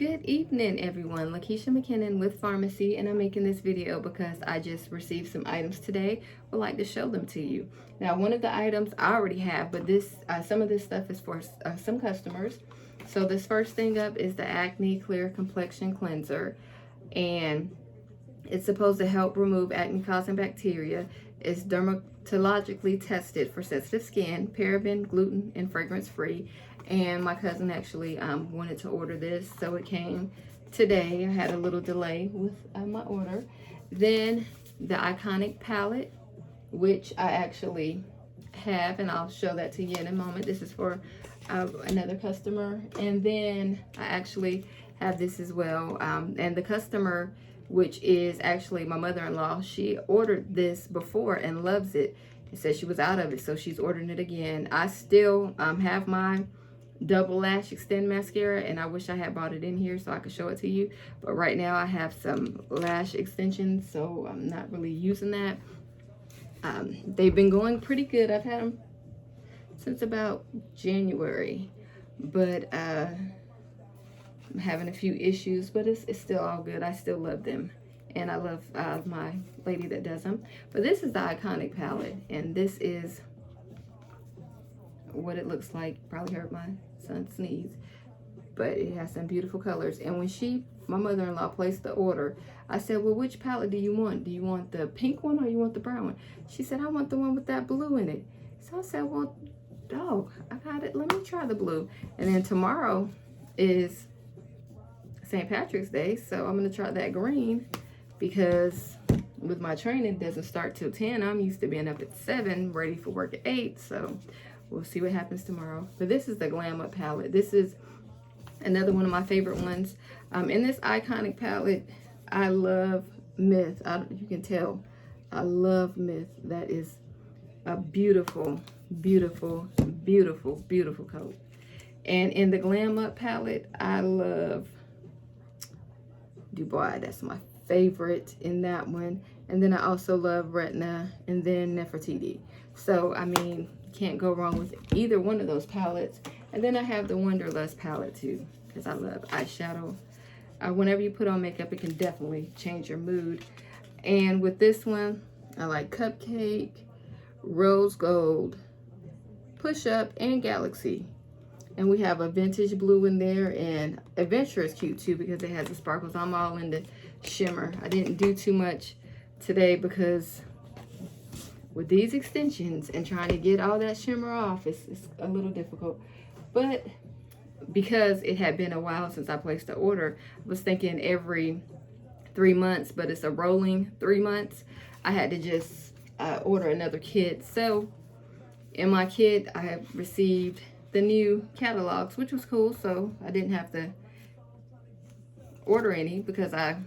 Good evening, everyone. Lakeisha McKinnon with Farmasi, and I'm making this video because I just received some items today. Would like to show them to you. Now, one of the items I already have, but some of this stuff is for some customers. So this first thing up is the Acne Clear Complexion Cleanser, and it's supposed to help remove acne-causing bacteria. It's dermatologically tested for sensitive skin, paraben, gluten, and fragrance-free. And my cousin actually wanted to order this, so it came today. I had a little delay with my order. Then the Iconic palette, which I actually have, and I'll show that to you in a moment. This is for another customer. And then I actually have this as well. And the customer, which is actually my mother-in-law, she ordered this before and loves it. It said she was out of it, so she's ordering it again. I still have my Double Lash Extend Mascara, and I wish I had bought it in here so I could show it to you. But right now I have some lash extensions, so I'm not really using that. They've been going pretty good. I've had them since about January, but I'm having a few issues, but it's still all good. I still love them, and I love my lady that does them. But this is the Iconic palette, and this is what it looks like. Probably heard my son sneeze, but it has some beautiful colors. And when my mother-in-law placed the order, I said, well, which palette do you want? Do you want the pink one or you want the brown one? She said, I want the one with that blue in it. So I said, well, dog, I got it. Let me try the blue. And then tomorrow is St. Patrick's Day, so I'm gonna try that green, because with my training, it doesn't start till 10. I'm used to being up at 7, ready for work at 8, so we'll see what happens tomorrow. But this is the Glam Up palette. This is another one of my favorite ones. In this Iconic palette, I love Myth. You can tell I love Myth. That is a beautiful, beautiful, beautiful, beautiful coat. And in the Glam Up palette, I love Dubois. That's my favorite in that one. And then I also love Retina, and then Nefertiti. So I mean, can't go wrong with either one of those palettes. And then I have the Wanderlust palette too, because I love eyeshadow. Whenever you put on makeup, it can definitely change your mood. And with this one, I like Cupcake, Rose Gold, Push Up, and Galaxy. And we have a vintage blue in there, and Adventure is cute too because it has the sparkles. I'm all into shimmer. I didn't do too much today because with these extensions and trying to get all that shimmer off, it's a little difficult. But because it had been a while since I placed the order, I was thinking every 3 months, but it's a rolling 3 months. I had to just order another kit. So in my kit, I have received the new catalogs, which was cool. So I didn't have to order any because I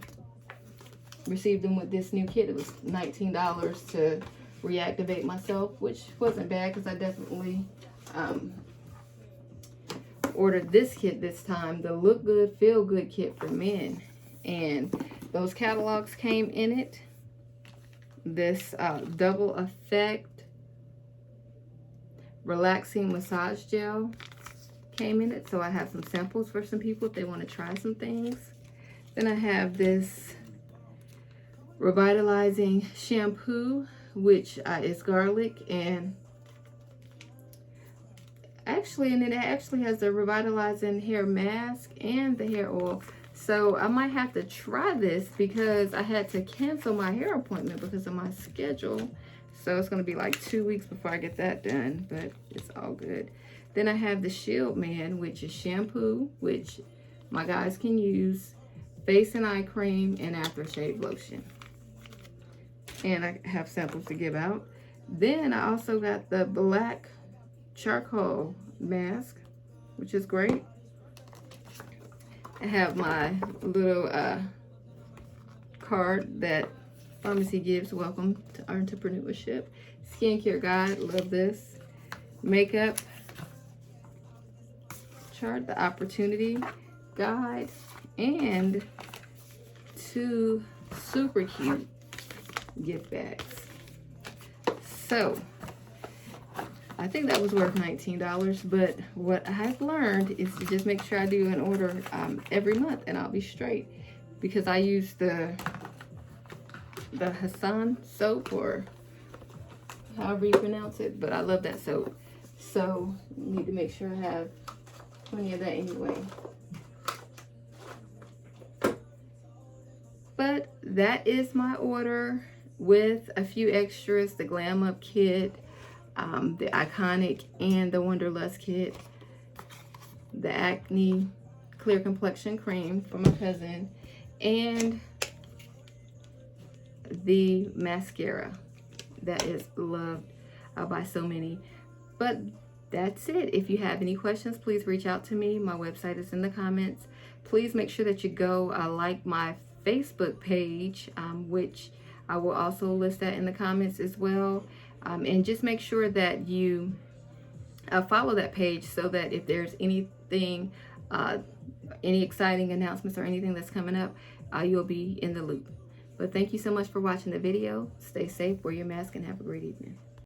received them with this new kit. It was $19 to reactivate myself, which wasn't bad because I definitely ordered this kit this time, the Look Good Feel Good kit for men, and those catalogs came in it. This Double Effect Relaxing Massage Gel came in it, so I have some samples for some people if they want to try some things. Then I have this Revitalizing Shampoo, which is garlic, and it actually has a revitalizing hair mask and the hair oil. So I might have to try this because I had to cancel my hair appointment because of my schedule. So it's going to be like 2 weeks before I get that done, but it's all good. Then I have the Shield Man, which is shampoo, which my guys can use, face and eye cream, and aftershave lotion. And I have samples to give out. Then I also got the black charcoal mask, which is great. I have my little card that Farmasi gives. Welcome to entrepreneurship. Skincare guide, love this. Makeup chart, the opportunity guide, and 2 super cute gift bags. So I think that was worth $19, but what I've learned is to just make sure I do an order every month and I'll be straight, because I use the Hassan soap, or however you pronounce it, but I love that soap. So you need to make sure I have plenty of that anyway. But that is my order with a few extras: the Glam Up kit, the Iconic and the Wanderlust kit, the Acne Clear Complexion Cream for my cousin, and the mascara that is loved by so many. But that's it. If you have any questions, please reach out to me. My website is in the comments. Please make sure that you go like my Facebook page, which I will also list that in the comments as well. And just make sure that you follow that page, so that if there's anything, any exciting announcements or anything that's coming up, you'll be in the loop. But thank you so much for watching the video. Stay safe, wear your mask, and have a great evening.